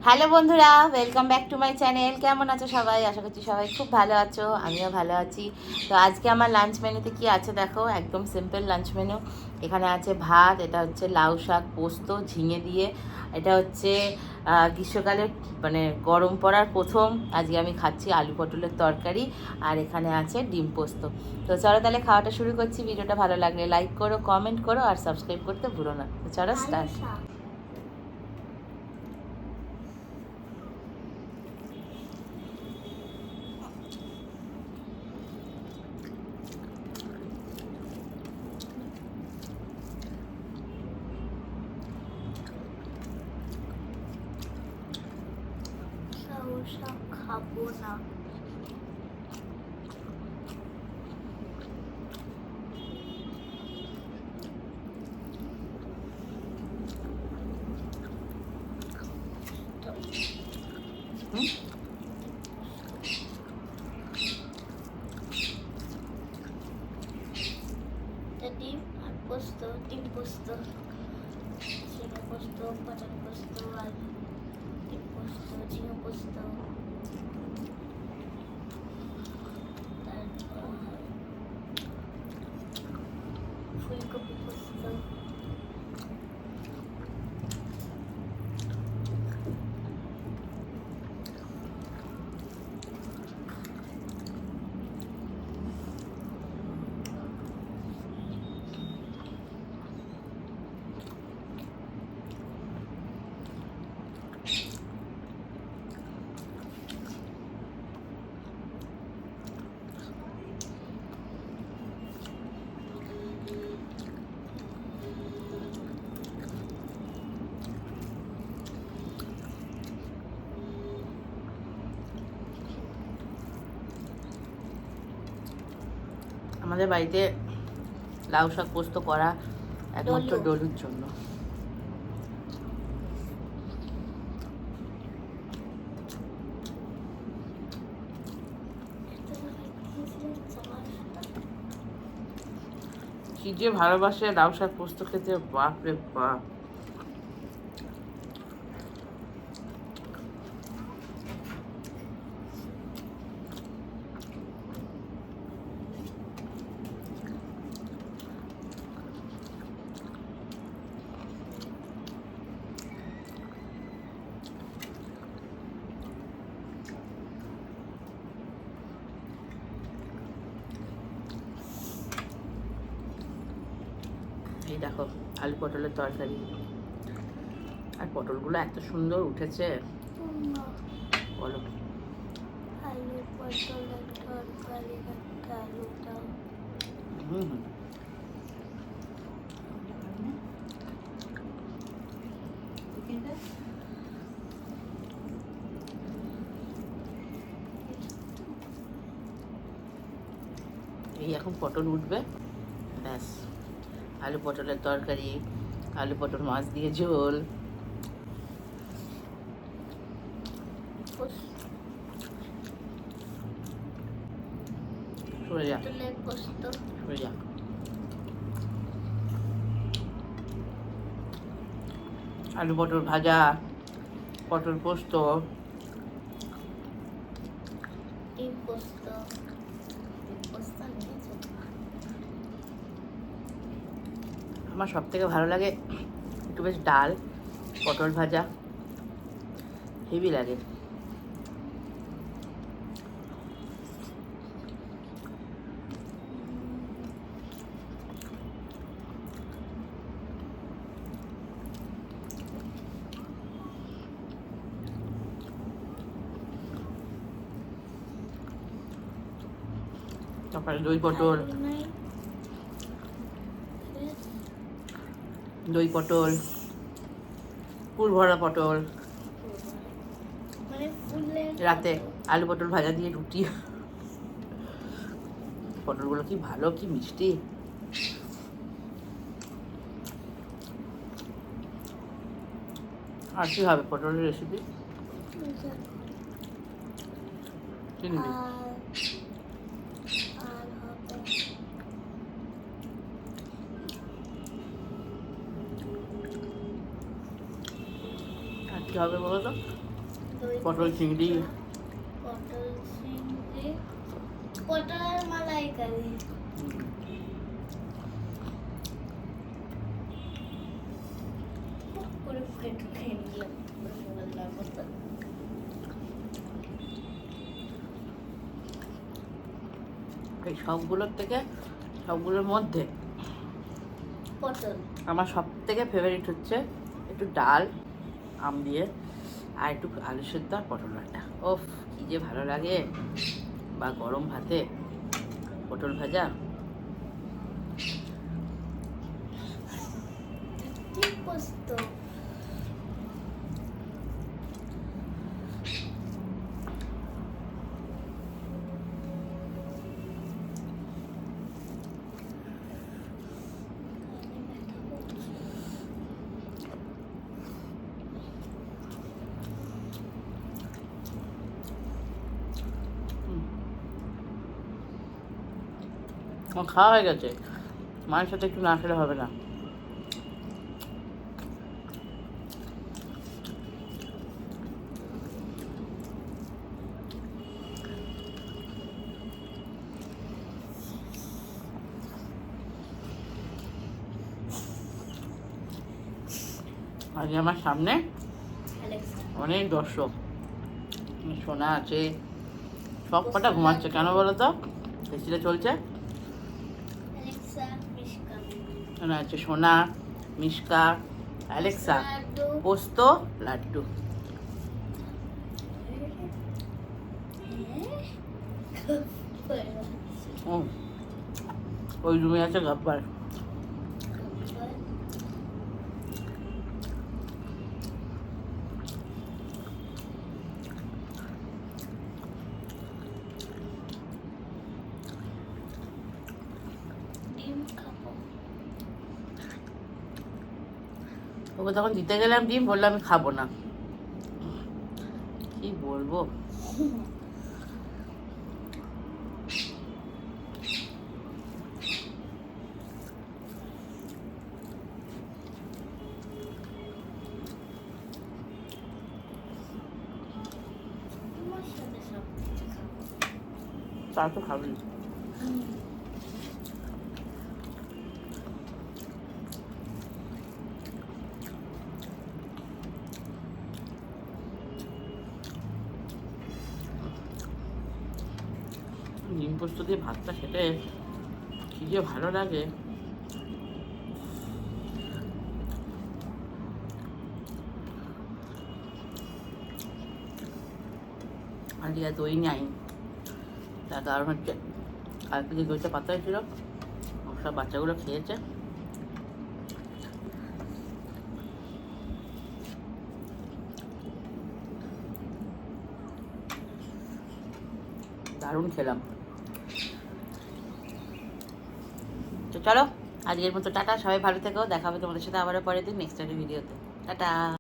Hello বন্ধুরা, welcome back to my channel. কেমন আছো সবাই? আশা করছি সবাই খুব ভালো আছো, আমিও ভালো আছি। তো আজকে আমার লাঞ্চ মেনুতে কি আছে দেখো, একদম সিম্পল লাঞ্চ মেনু। এখানে আছে ভাত, এটা হচ্ছে লাউ শাক পোস্ত ঝিঙে দিয়ে। এটা হচ্ছে গ্রীষ্মকালে মানে গরম পড়ার প্রথম আজকে আমি খাচ্ছি আলু পটলের তরকারি। আর এখানে আছে ডিম পোস্ত। তো চলো তাহলে খাওয়াটা শুরু করছি। ভিডিওটা ভালো লাগলে লাইক করো, কমেন্ট করো আর সাবস্ক্রাইব করতে ভুলো না। তো চলো স্টার্ট। শাক খাবো না। ডিম আর পোস্ত, ডিম পোস্ত, ঝিঙে পোস্ত, পটল পোস্ত, আলু ডিম পোস্ত, ঝিঙে পোস্ত, তারপর ফুলকপি পোস্ত, আমাদের বাড়িতে লাউ শাক পোস্ত করা একমাত্র ডলুর জন্য। কি যে ভালোবাসে লাউ শাক পোস্ত খেতে, বাপ রে বাপ। এই দেখো আলু পটলের তরকারি, আর পটলগুলো এত সুন্দর উঠেছে বলো। আলু পটলের তরকারি, একটা আলুটা হুম হুম। এই এখন পটল উঠবে, ব্যাস আলু পটলের তরকারি, আলু পটল মাছ দিয়ে ঝোল। সরে যা, পটলের পোস্ত, সরে যা। আলু পটল ভাজা, পটল পোস্ত, ডিম পোস্ত, ডিম পোস্ত নিয়েছো? আমার সব থেকে ভালো লাগে একটু বেশ ডাল, পটল ভাজা, হেভি লাগে। তারপরে দই পটল, আলু নাই, দই পটল, ফুল ভরা পটল, মানে ফুলের রাতে আলু পটল ভাজা দিয়ে রুটি। পটলগুলো কি ভালো, কি মিষ্টি। আর কি হবে পটলের রেসিপি? কি নিবি? আর হবে আর কি হবে বলো তো? পটল চিংড়ি। পটল চিংড়ি, পটলের মালাইকারি। করে প্লেট খেয়ে নিলাম রসগোল্লার মতো। এই সবগুলোর থেকে, সবগুলোর মধ্যে পটল আমার সব থেকে ফেভারিট হচ্ছে একটু ডাল আম দিয়ে আর একটু আলু সেদ্ধ আর পটল ভাজা। ওফ, কী যে ভালো লাগে! বা গরম ভাতে পটল ভাজা। ডিম পোস্ত, আমার খাওয়া হয়ে গেছে, মায়ের সাথে একটু না খেলে হবে না। আজকে আমার সামনে অ্যালেক্সা, অনেক দর্শক, সোনা আছে, সব কটা ঘুমাচ্ছে। কেন বলো তো? এসিটা চলছে। অ্যালেক্সা, মিশকা, সোনা আছে, সোনা, মিশকা, অ্যালেক্সা, লাড্ডু, পোস্ত, লাড্ডু। ও, ওই রুমে আছে গাব্বার। ডিম খাবো। ওকে তখন দিতে গেলাম ডিম, বললাম আমি খাবো না। কি বলবো? তোমার সাথে সব কিছু খাবো। তা তো খাবি। ডিম পোস্ত দিয়ে ভাতটা খেতে কি যে ভালো লাগে। আজকে আর দই নাই, তার কারণ হচ্ছে কালকে যে দইটা পাতা হয়েছিল সব বাচ্চাগুলো খেয়েছে। দারুণ খেলাম। তো চলো আজকের মতো টাটা, সবাই ভালো থেকো। দেখা হবে তোমাদের সাথে আবারও পরের দিন নেক্সট একটা ভিডিওতে। টাটা।